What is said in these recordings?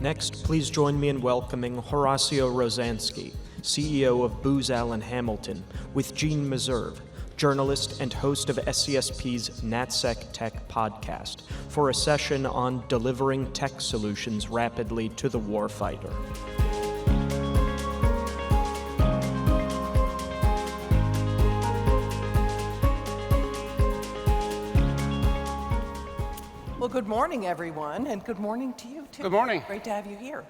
Next, please join me in welcoming Horacio Rozanski, CEO of Booz Allen Hamilton, with Jeanne Meserve, journalist and host of SCSP's NatSec Tech podcast, for a session on delivering tech solutions rapidly to the warfighter. Well, good morning, everyone, and good morning to you, too. Good morning. Great to have you here.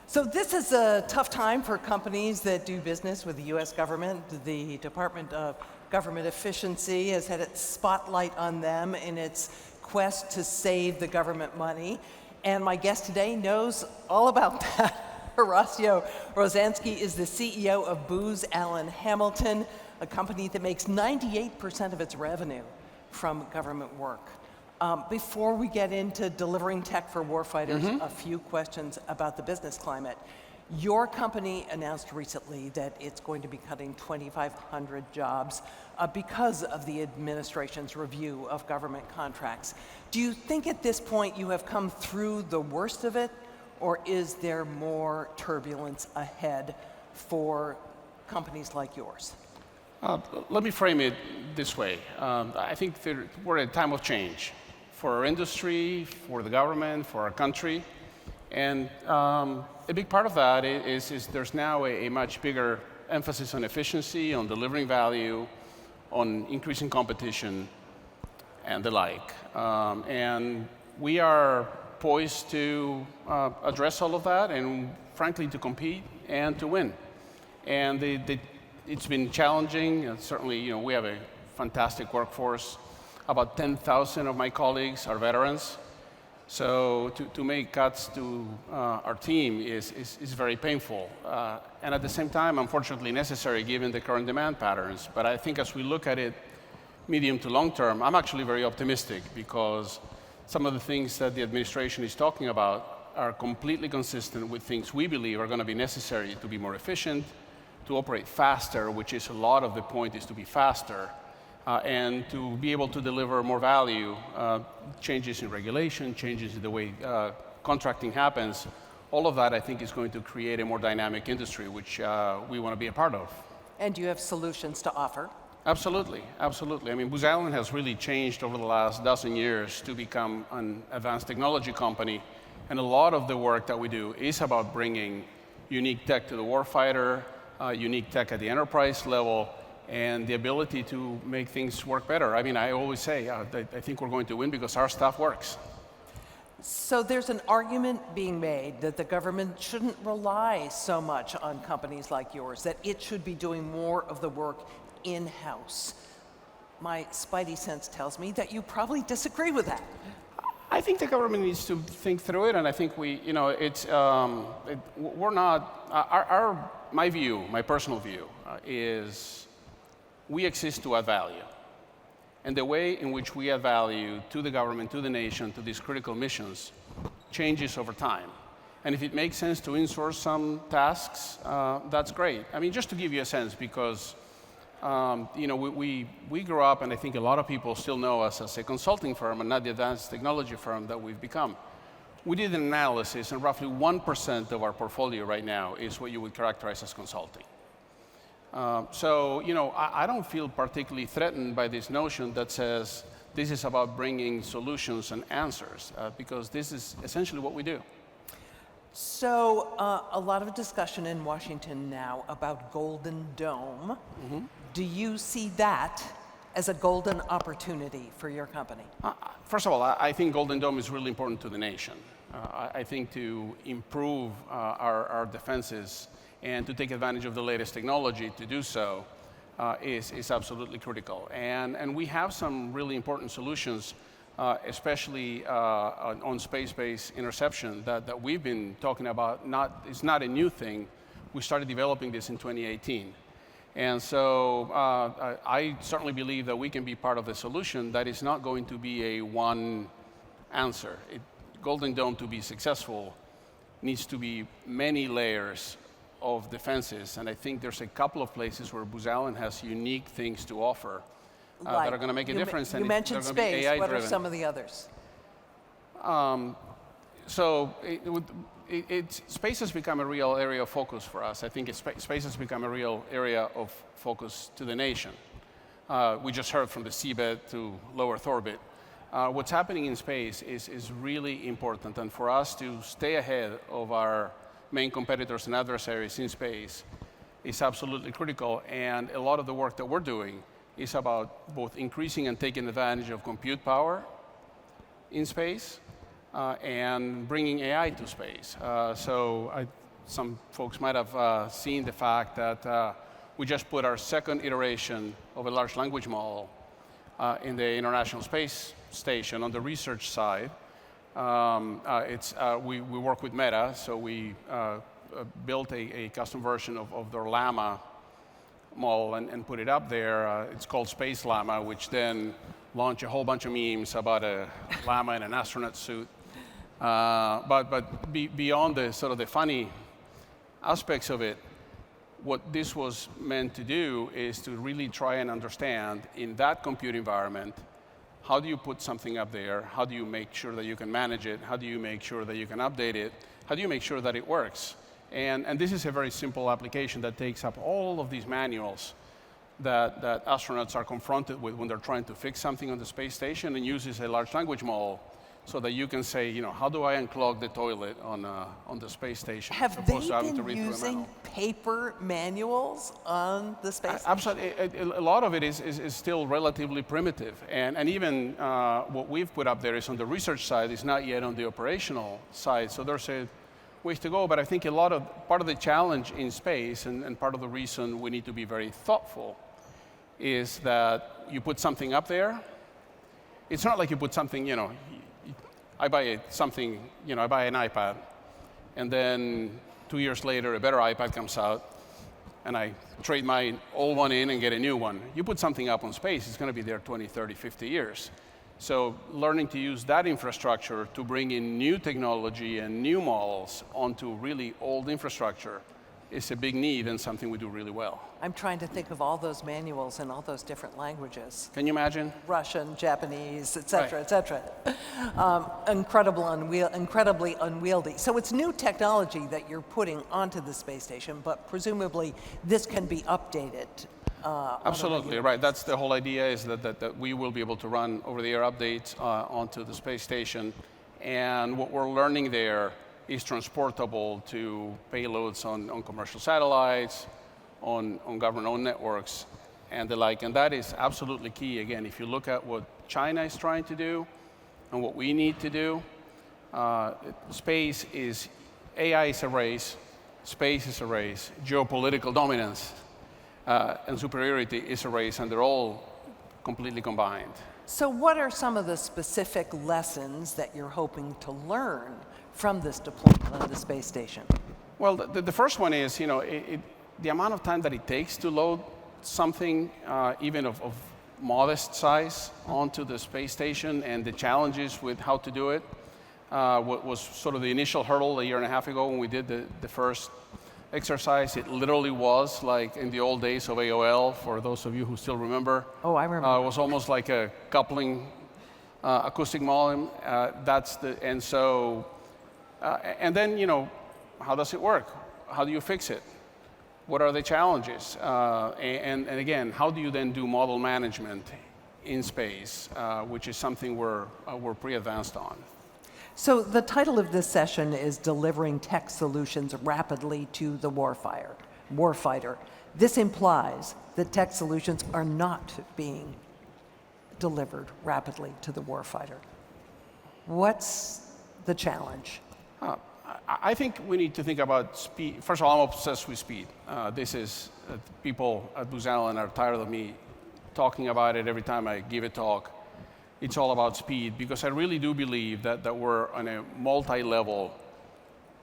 So this is a tough time for companies that do business with the U.S. government. The Department of Government Efficiency has had its spotlight on them in its quest to save the government money. And my guest today knows all about that. Horacio Rozanski is the CEO of Booz Allen Hamilton, a company that makes 98% of its revenue from government work. Before we get into delivering tech for warfighters, a few questions about the business climate. Your company announced recently that it's going to be cutting 2,500 jobs because of the administration's review of government contracts. Do you think at this point you have come through the worst of it, or is there more turbulence ahead for companies like yours? Let me frame it this way. I think we're at a time of change for our industry, for the government, for our country. And a big part of that is there's now a much bigger emphasis on efficiency, on delivering value, on increasing competition, and the like. And we are poised to address all of that and, frankly, to compete and to win. And it's been challenging. Certainly, we have a fantastic workforce. About 10,000 of my colleagues are veterans. So to make cuts to our team is very painful. And at the same time, unfortunately necessary given the current demand patterns. But I think as we look at it medium to long term, I'm actually very optimistic because some of the things that the administration is talking about are completely consistent with things we believe are going to be necessary to be more efficient, to operate faster, which is a lot of the point, is to be faster. And to be able to deliver more value, changes in regulation, changes in the way contracting happens, all of that I think is going to create a more dynamic industry, which we want to be a part of. And you have solutions to offer? Absolutely, absolutely. I mean, Booz Allen has really changed over the last dozen years to become an advanced technology company, and a lot of the work that we do is about bringing unique tech to the warfighter, unique tech at the enterprise level, and the ability to make things work better. I mean, I always say, I think we're going to win because our stuff works. So there's an argument being made that the government shouldn't rely so much on companies like yours, that it should be doing more of the work in-house. My spidey sense tells me that you probably disagree with that. I think the government needs to think through it, and I think we're not, my view, my personal view, is we exist to add value. And the way in which we add value to the government, to the nation, to these critical missions changes over time. And if it makes sense to insource some tasks, that's great. I mean, just to give you a sense, because we grew up, and I think a lot of people still know us as a consulting firm and not the advanced technology firm that we've become. We did an analysis, and roughly 1% of our portfolio right now is what you would characterize as consulting. So I don't feel particularly threatened by this notion that says this is about bringing solutions and answers, because this is essentially what we do. So a lot of discussion in Washington now about Golden Dome. Do you see that as a golden opportunity for your company? First of all, I think Golden Dome is really important to the nation. I think to improve our defenses and to take advantage of the latest technology to do so is absolutely critical. And we have some really important solutions, especially on space-based interception that we've been talking about. It's not a new thing. We started developing this in 2018. And so I certainly believe that we can be part of the solution that is not going to be a one answer. Golden Dome, to be successful, needs to be many layers of defenses, and I think there's a couple of places where Booz Allen has unique things to offer that are going to make a difference. You mentioned space. What are some of the others? So space has become a real area of focus for us. I think space has become a real area of focus to the nation. We just heard from the seabed to low Earth orbit. What's happening in space is really important, and for us to stay ahead of our main competitors and adversaries in space is absolutely critical, and a lot of the work that we're doing is about both increasing and taking advantage of compute power in space and bringing AI to space. Some folks might have seen the fact that we just put our second iteration of a large language model in the International Space Station on the research side. We work with Meta, so we built a custom version of their Llama model and put it up there. It's called Space Llama, which then launched a whole bunch of memes about a llama in an astronaut suit. But beyond the sort of the funny aspects of it, what this was meant to do is to really try and understand in that compute environment, how do you put something up there? How do you make sure that you can manage it? How do you make sure that you can update it? How do you make sure that it works? And this is a very simple application that takes up all of these manuals that astronauts are confronted with when they're trying to fix something on the space station, and uses a large language model so that you can say, you know, how do I unclog the toilet on the space station? Have they been using paper manuals on the space station? Absolutely. A lot of it is still relatively primitive. And even what we've put up there is on the research side, is not yet on the operational side. So there's a ways to go. But I think part of the challenge in space, and part of the reason we need to be very thoughtful, is that you put something up there. It's not like you put something, you know, I buy an iPad, and then 2 years later, a better iPad comes out, and I trade my old one in and get a new one. You put something up on space, it's going to be there 20, 30, 50 years. So learning to use that infrastructure to bring in new technology and new models onto really old infrastructure is a big need, and something we do really well. I'm trying to think of all those manuals in all those different languages. Can you imagine? Russian, Japanese, et cetera, Right. et cetera. Incredibly unwieldy. So it's new technology that you're putting onto the space station, but presumably this can be updated. Absolutely, right. That's the whole idea, is that we will be able to run over-the-air updates onto the space station. And what we're learning there is transportable to payloads on commercial satellites, on government-owned networks, and the like. And that is absolutely key. Again, if you look at what China is trying to do and what we need to do, AI is a race, space is a race, geopolitical dominance and superiority is a race, and they're all completely combined. So what are some of the specific lessons that you're hoping to learn from this deployment on the space station? Well, the first one is, you know, the amount of time that it takes to load something, even of modest size, onto the space station, and the challenges with how to do it. What was sort of the initial hurdle a year and a half ago when we did the first exercise. It literally was like in the old days of AOL, for those of you who still remember. Oh, I remember. It was almost like a coupling acoustic modem. And then, you know, how does it work? How do you fix it? What are the challenges? And again, how do you then do model management in space, which is something we're pretty advanced on. So the title of this session is Delivering Tech Solutions Rapidly to the Warfighter. This implies that tech solutions are not being delivered rapidly to the warfighter. What's the challenge? I think we need to think about speed. First of all, I'm obsessed with speed. People at Booz Allen are tired of me talking about it every time I give a talk. It's all about speed, because I really do believe that we're on a multi-level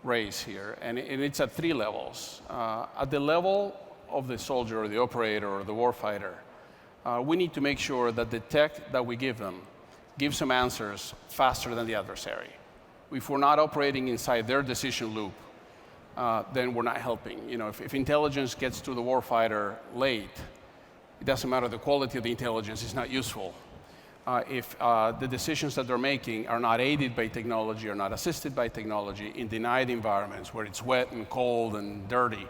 race here, and it's at 3 levels. At the level of the soldier or the operator or the warfighter, we need to make sure that the tech that we give them gives them answers faster than the adversary. If we're not operating inside their decision loop, then we're not helping. You know, if intelligence gets to the warfighter late, it doesn't matter the quality of the intelligence, it's not useful. if the decisions that they're making are not aided by technology or not assisted by technology in denied environments where it's wet and cold and dirty,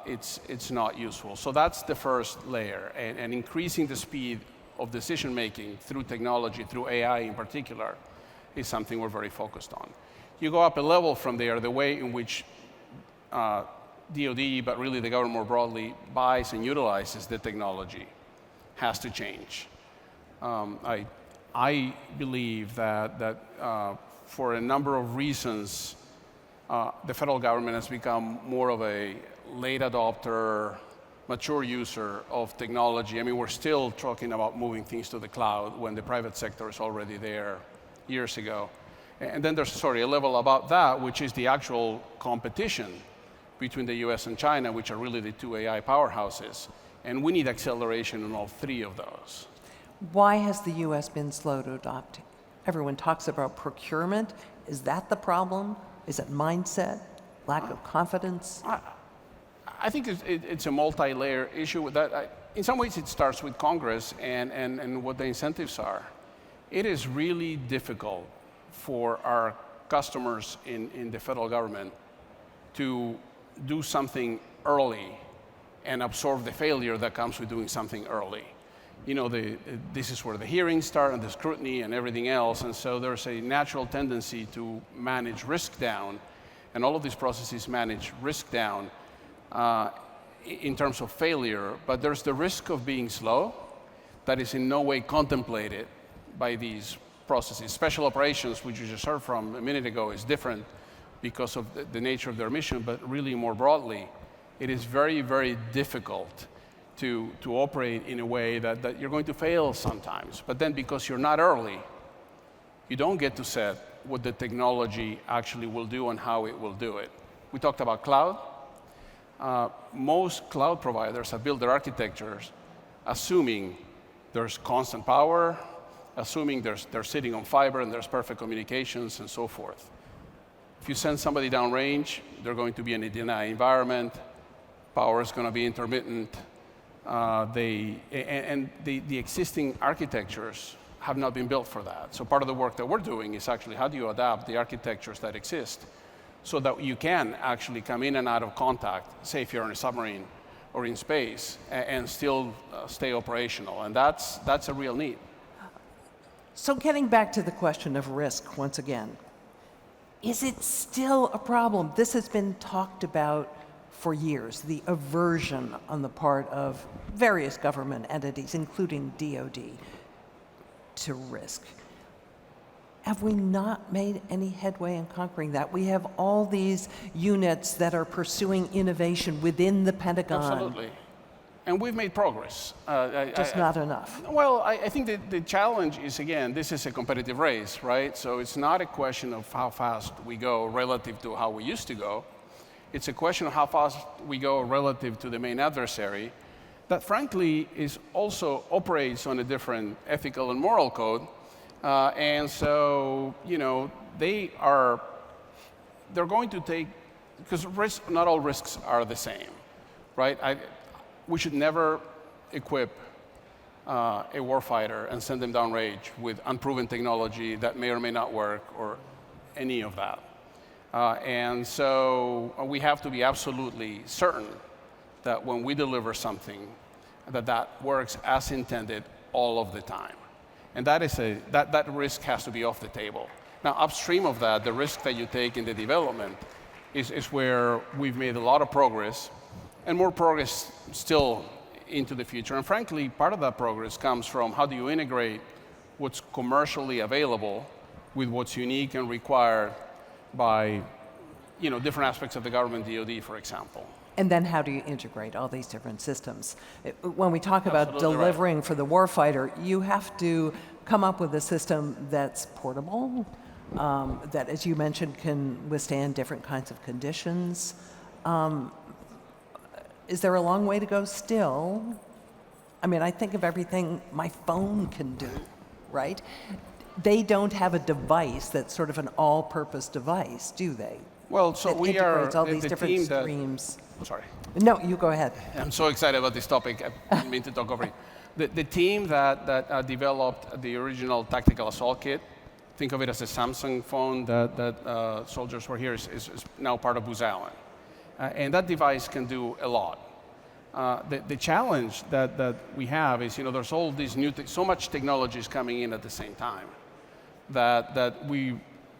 it's not useful. So that's the first layer, and increasing the speed of decision making through technology, through AI in particular, is something we're very focused on. You go up a level from there, the way in which DoD, but really the government more broadly, buys and utilizes the technology has to change. I believe that for a number of reasons, the federal government has become more of a late adopter, mature user of technology. I mean, we're still talking about moving things to the cloud when the private sector is already there years ago. And then there's, a level above that, which is the actual competition between the US and China, which are really the two AI powerhouses. And we need acceleration in all three of those. Why has the US been slow to adopt? Everyone talks about procurement. Is that the problem? Is it mindset, lack of confidence? I think it's a multi-layer issue with that. In some ways, it starts with Congress and what the incentives are. It is really difficult for our customers in the federal government to do something early and absorb the failure that comes with doing something early. You know, this is where the hearings start and the scrutiny and everything else, and so there's a natural tendency to manage risk down, and all of these processes manage risk down in terms of failure, but there's the risk of being slow that is in no way contemplated by these processes. Special operations, which you just heard from a minute ago, is different because of the nature of their mission, but really more broadly, it is very, very difficult to operate in a way that you're going to fail sometimes. But then because you're not early, you don't get to set what the technology actually will do and how it will do it. We talked about cloud. Most cloud providers have built their architectures assuming there's constant power, assuming they're sitting on fiber and there's perfect communications and so forth. If you send somebody downrange, they're going to be in a denied environment, power is going to be intermittent, the existing architectures have not been built for that. So part of the work that we're doing is actually how do you adapt the architectures that exist so that you can actually come in and out of contact, say if you're in a submarine or in space, and still stay operational. And that's a real need. So getting back to the question of risk once again, is it still a problem? This has been talked about for years, the aversion on the part of various government entities, including DoD, to risk. Have we not made any headway in conquering that? We have all these units that are pursuing innovation within the Pentagon. Absolutely. And we've made progress. Just not enough. Well, I think that the challenge is, again, this is a competitive race, right? So it's not a question of how fast we go relative to how we used to go. It's a question of how fast we go relative to the main adversary that, frankly, is also operates on a different ethical and moral code. And so, you know, they're going to take, because not all risks are the same, right? We should never equip a warfighter and send them downrange with unproven technology that may or may not work or any of that. And so we have to be absolutely certain that when we deliver something, that works as intended all of the time. And that risk has to be off the table. Now, upstream of that, the risk that you take in the development is where we've made a lot of progress, and more progress still into the future. And frankly, part of that progress comes from how do you integrate what's commercially available with what's unique and required by, you know, different aspects of the government, DoD, for example. And then how do you integrate all these different systems? When we talk about Absolutely delivering right. for the warfighter, you have to come up with a system that's portable, that, as you mentioned, can withstand different kinds of conditions. Is there a long way to go still? I mean, I think of everything my phone can do, right? They don't have a device that's sort of an all-purpose device, do they? Well, so that we are integrates all these the different team streams. Sorry. No, you go ahead. I'm so excited about this topic. I didn't mean to talk over you. The team that developed the original tactical assault kit, think of it as a Samsung phone that soldiers were here, is now part of Booz Allen. And that device can do a lot. The challenge that we have is, there's all these so much technology is coming in at the same time that we,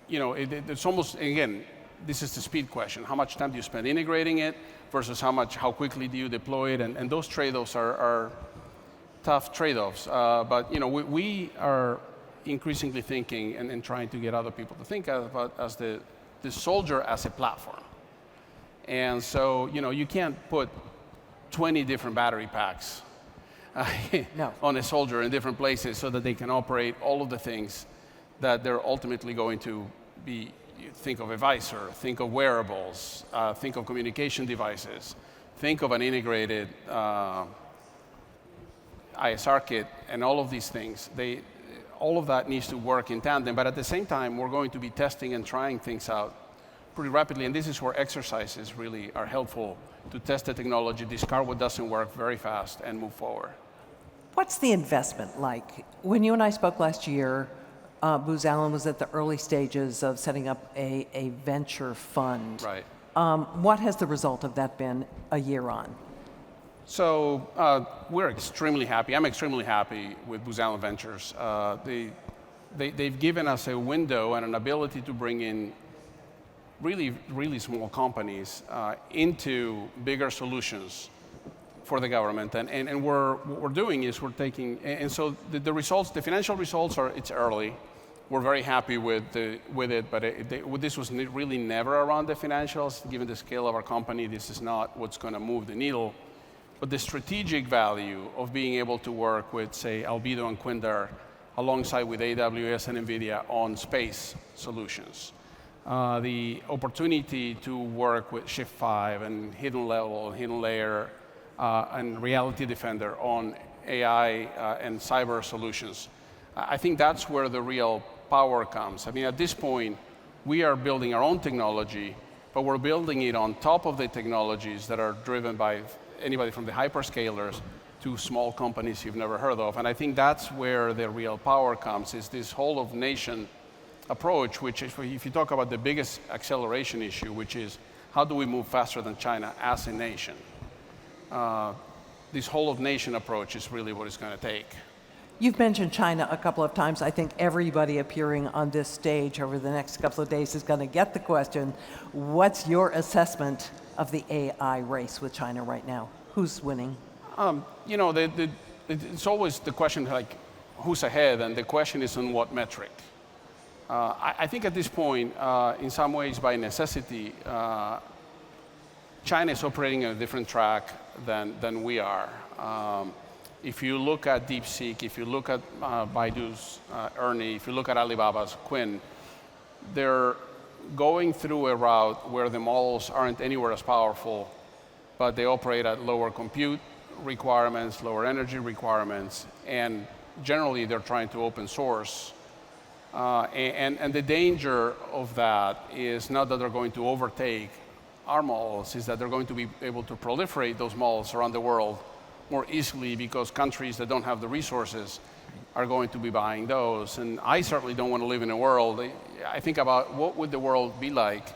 it's almost, again, this is the speed question. How much time do you spend integrating it versus how quickly do you deploy it? And those trade-offs are tough trade-offs. But we are increasingly thinking and trying to get other people to think about as the soldier as a platform. And so, you can't put 20 different battery packs No. on a soldier in different places so that they can operate all of the things that they're ultimately going to be. Think of a visor, think of wearables, think of communication devices, think of an integrated ISR kit, and all of these things. All of that needs to work in tandem, but at the same time, we're going to be testing and trying things out pretty rapidly, and this is where exercises really are helpful to test the technology, discard what doesn't work very fast, and move forward. What's the investment like? When you and I spoke last year, Booz Allen was at the early stages of setting up a venture fund. Right. What has the result of that been a year on? So we're extremely happy. I'm extremely happy with Booz Allen Ventures. They've given us a window and an ability to bring in really, really small companies into bigger solutions for the government. And what we're doing is we're taking, and so the results, the financial results it's early. We're very happy with it, but this was really never around the financials. Given the scale of our company, this is not what's going to move the needle. But the strategic value of being able to work with, say, Albedo and Quindar, alongside with AWS and NVIDIA on space solutions. The opportunity to work with Shift5 and Hidden Level, Hidden Layer, and Reality Defender on AI and cyber solutions. I think that's where the real power comes. I mean, at this point, we are building our own technology, but we're building it on top of the technologies that are driven by anybody from the hyperscalers to small companies you've never heard of. And I think that's where the real power comes, is this whole of nation approach, which is, if you talk about the biggest acceleration issue, which is how do we move faster than China as a nation? This whole of nation approach is really what it's going to take. You've mentioned China a couple of times. I think everybody appearing on this stage over the next couple of days is going to get the question, what's your assessment of the AI race with China right now? Who's winning? It's always the question, like, who's ahead, and the question is on what metric. I think at this point, in some ways by necessity, China is operating on a different track than we are. If you look at DeepSeek, if you look at Baidu's Ernie, if you look at Alibaba's Quinn, they're going through a route where the models aren't anywhere as powerful, but they operate at lower compute requirements, lower energy requirements, and generally they're trying to open source. And the danger of that is not that they're going to overtake our models, is that they're going to be able to proliferate those models around the world more easily, because countries that don't have the resources are going to be buying those. And I certainly don't want to live in a world, I think about what would the world be like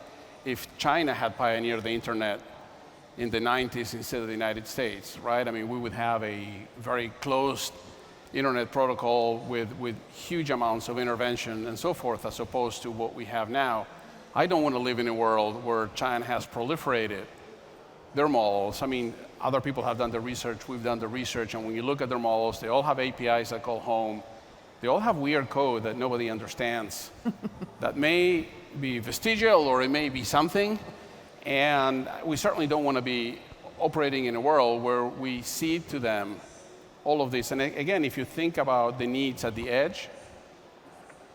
if China had pioneered the internet in the 90s instead of the United States, right? I mean, we would have a very closed internet protocol with huge amounts of intervention and so forth, as opposed to what we have now. I don't want to live in a world where China has proliferated their models. I mean, other people have done the research, we've done the research, and when you look at their models, they all have APIs that call home. They all have weird code that nobody understands that may be vestigial or it may be something. And we certainly don't want to be operating in a world where we cede to them all of this. And again, if you think about the needs at the edge,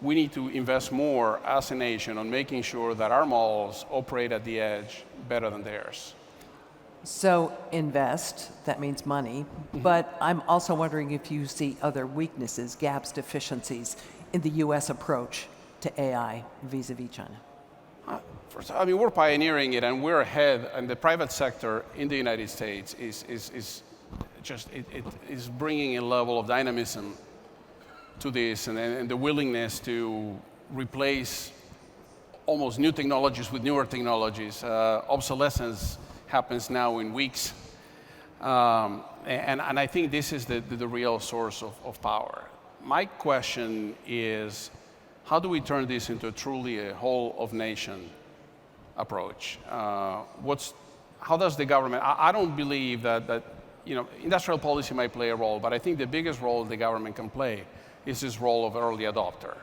we need to invest more as a nation on making sure that our models operate at the edge better than theirs. So invest, that means money, but I'm also wondering if you see other weaknesses, gaps, deficiencies in the US approach to AI vis-a-vis China. First, I mean, we're pioneering it and we're ahead, and the private sector in the United States is it is bringing a level of dynamism to this, and the willingness to replace almost new technologies with newer technologies. Obsolescence happens now in weeks. And I think this is the real source of power. My question is, how do we turn this into truly a whole-of-nation approach? How does the government, I don't believe that industrial policy might play a role, but I think the biggest role the government can play is this role of early adopter.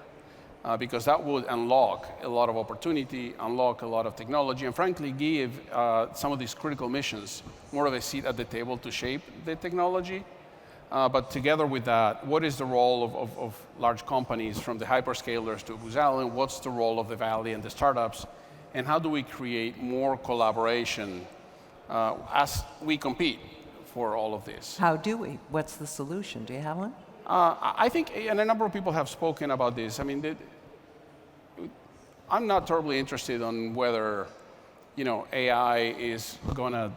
Because that would unlock a lot of opportunity, unlock a lot of technology, and frankly give some of these critical missions more of a seat at the table to shape the technology. But together with that, what is the role of large companies, from the hyperscalers to Booz Allen? What's the role of the Valley and the startups? And how do we create more collaboration as we compete for all of this? How do we? What's the solution? Do you have one? I think, and a number of people have spoken about this. I mean, I'm not terribly interested on whether, AI is going to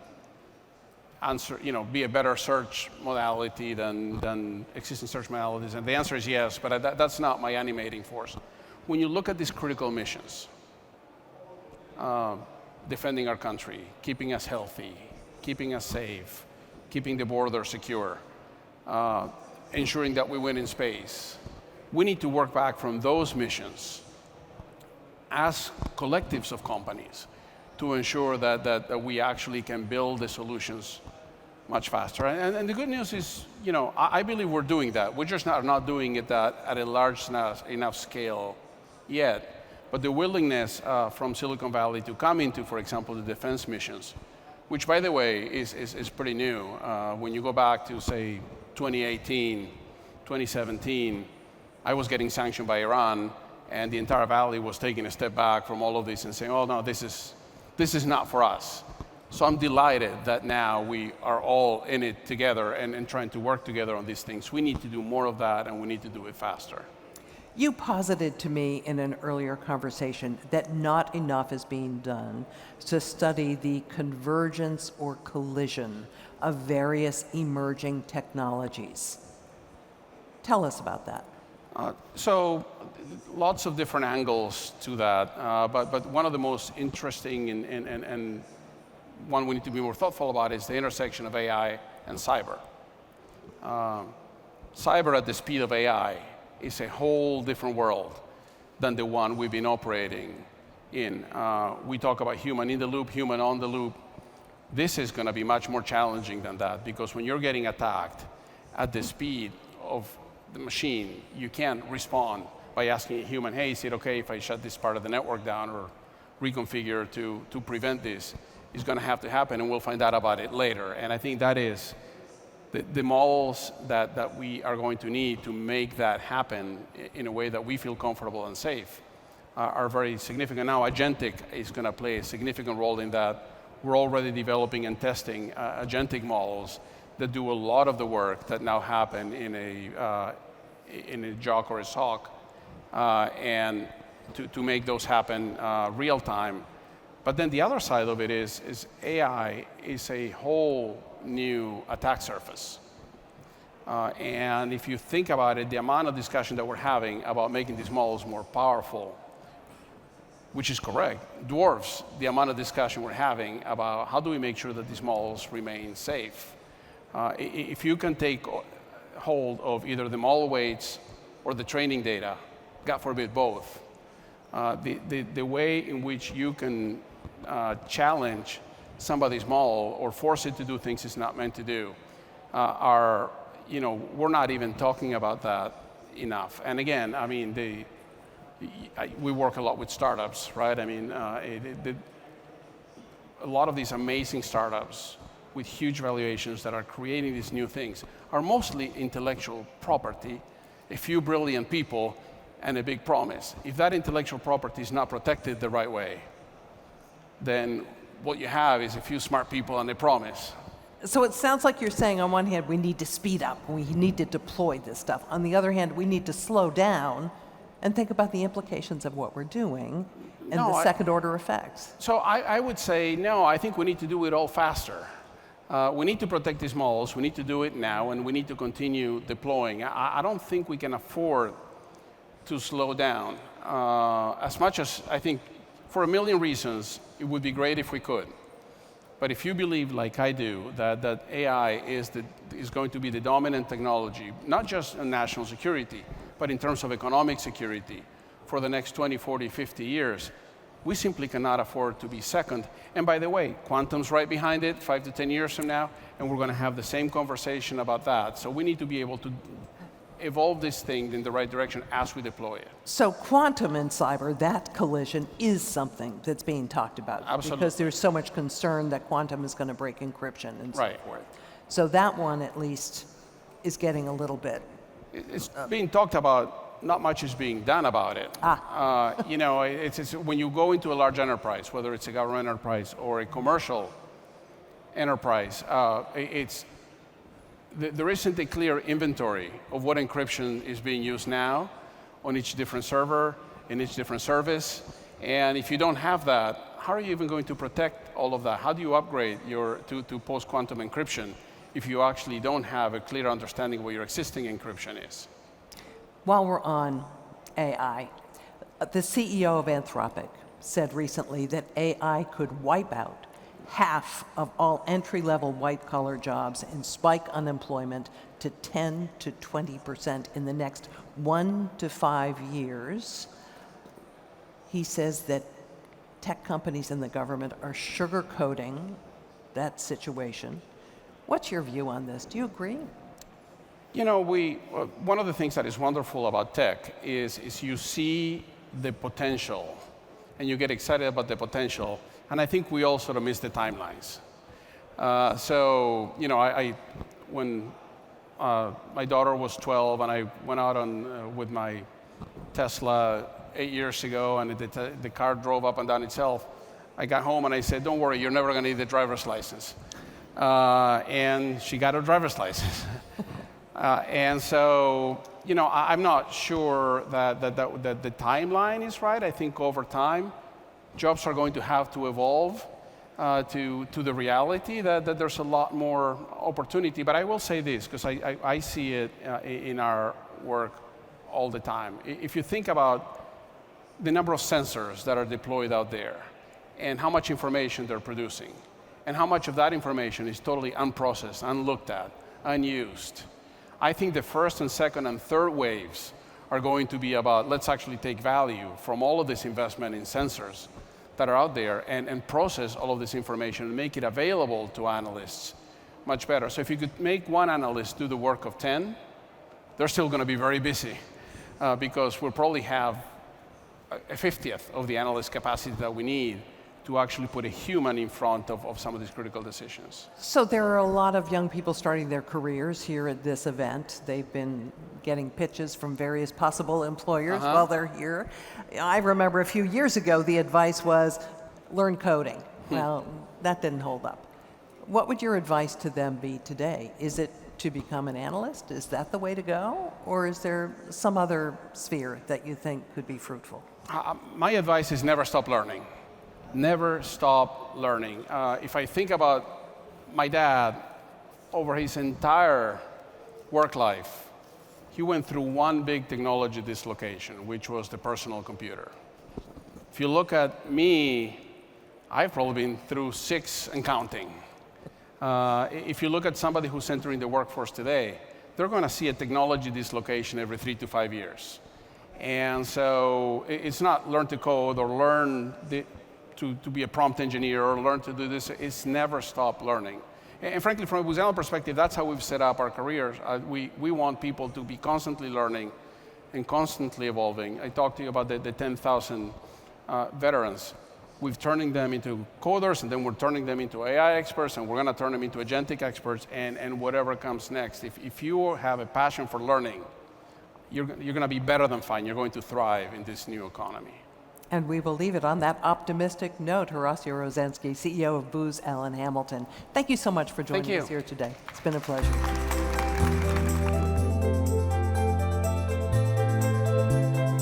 answer, be a better search modality than existing search modalities. And the answer is yes, but that's not my animating force. When you look at these critical missions, defending our country, keeping us healthy, keeping us safe, keeping the border secure, ensuring that we win in space, we need to work back from those missions as collectives of companies to ensure that we actually can build the solutions much faster. And the good news is, I believe we're doing that. We're just not doing it at a large enough scale yet. But the willingness from Silicon Valley to come into, for example, the defense missions, which, by the way, is pretty new. When you go back to, say, 2018, 2017, I was getting sanctioned by Iran, and the entire Valley was taking a step back from all of this and saying, oh, no, this is not for us. So I'm delighted that now we are all in it together and trying to work together on these things. We need to do more of that, and we need to do it faster. You posited to me in an earlier conversation that not enough is being done to study the convergence or collision of various emerging technologies. Tell us about that. So lots of different angles to that, but one of the most interesting and one we need to be more thoughtful about is the intersection of AI and cyber. Cyber at the speed of AI is a whole different world than the one we've been operating in. We talk about human in the loop, human on the loop. This is going to be much more challenging than that, because when you're getting attacked at the speed of the machine, you can't respond by asking a human, hey, is it okay if I shut this part of the network down or reconfigure to prevent this? It's going to have to happen, and we'll find out about it later. And I think that is the models that we are going to need to make that happen in a way that we feel comfortable and safe are very significant. Now, agentic is going to play a significant role in that. We're already developing and testing agentic models that do a lot of the work that now happen in a JOC or a SOC, and to make those happen real time. But then the other side of it is AI is a whole new attack surface. And if you think about it, the amount of discussion that we're having about making these models more powerful, which is correct, dwarfs the amount of discussion we're having about how do we make sure that these models remain safe. If you can take hold of either the model weights or the training data, God forbid both, the way in which you can challenge somebody's model or force it to do things it's not meant to do we're not even talking about that enough. And again, I mean, we work a lot with startups, right? I mean, a lot of these amazing startups with huge valuations that are creating these new things are mostly intellectual property, a few brilliant people, and a big promise. If that intellectual property is not protected the right way, then what you have is a few smart people and a promise. So it sounds like you're saying, on one hand, we need to speed up, we need to deploy this stuff. On the other hand, we need to slow down and think about the implications of what we're doing and the second-order effects. So I would say, no, I think we need to do it all faster. We need to protect these models. We need to do it now, and we need to continue deploying. I don't think we can afford to slow down. As much as I think, for a million reasons, it would be great if we could. But if you believe, like I do, that AI is going to be the dominant technology, not just in national security, but in terms of economic security for the next 20, 40, 50 years, we simply cannot afford to be second. And by the way, quantum's right behind it 5 to 10 years from now, and we're going to have the same conversation about that. So we need to be able to evolve this thing in the right direction as we deploy it. So quantum and cyber, that collision is something that's being talked about. Absolutely. Because there's so much concern that quantum is going to break encryption and so Right. forth. So that one, at least, is getting a little bit. It's being talked about, not much is being done about it. You know, it's when you go into a large enterprise, whether it's a government enterprise or a commercial enterprise, there isn't a clear inventory of what encryption is being used now on each different server, in each different service. And if you don't have that, how are you even going to protect all of that? How do you upgrade to post-quantum encryption if you actually don't have a clear understanding of what your existing encryption is? While we're on AI, the CEO of Anthropic said recently that AI could wipe out half of all entry-level white-collar jobs and spike unemployment to 10 to 20% in the next 1 to 5 years. He says that tech companies and the government are sugarcoating that situation. What's your view on this? Do you agree? You know, one of the things that is wonderful about tech is you see the potential, and you get excited about the potential, and I think we all sort of miss the timelines. So, you know, when my daughter was 12 and I went out with my Tesla 8 years ago, and the car drove up and down itself, I got home and I said, don't worry, you're never going to need a driver's license. And she got her driver's license. And so, you know, I'm not sure that the timeline is right. I think over time, jobs are going to have to evolve to the reality that there's a lot more opportunity. But I will say this, because I see it in our work all the time. If you think about the number of sensors that are deployed out there and how much information they're producing, and how much of that information is totally unprocessed, unlooked at, unused, I think the first and second and third waves are going to be about, let's actually take value from all of this investment in sensors that are out there and process all of this information and make it available to analysts much better. So if you could make one analyst do the work of 10, they're still going to be very busy because we'll probably have a 50th of the analyst capacity that we need to actually put a human in front of some of these critical decisions. So there are a lot of young people starting their careers here at this event. They've been getting pitches from various possible employers while they're here. I remember a few years ago, the advice was, learn coding. Well, that didn't hold up. What would your advice to them be today? Is it to become an analyst? Is that the way to go? Or is there some other sphere that you think could be fruitful? My advice is never stop learning. Never stop learning. If I think about my dad, over his entire work life, he went through one big technology dislocation, which was the personal computer. If you look at me, I've probably been through 6 and counting. If you look at somebody who's entering the workforce today, they're going to see a technology dislocation every 3 to 5 years. And so it's not learn to code or learn to be a prompt engineer or learn to do this. It's never stop learning. And frankly, from a Booz Allen perspective, that's how we've set up our careers. We want people to be constantly learning and constantly evolving. I talked to you about the 10,000 veterans. We've turning them into coders, and then we're turning them into AI experts, and we're going to turn them into agentic experts, and whatever comes next. If you have a passion for learning, you're going to be better than fine. You're going to thrive in this new economy. And we will leave it on that optimistic note. Horacio Rozanski, CEO of Booz Allen Hamilton. Thank you so much for joining us here today. It's been a pleasure.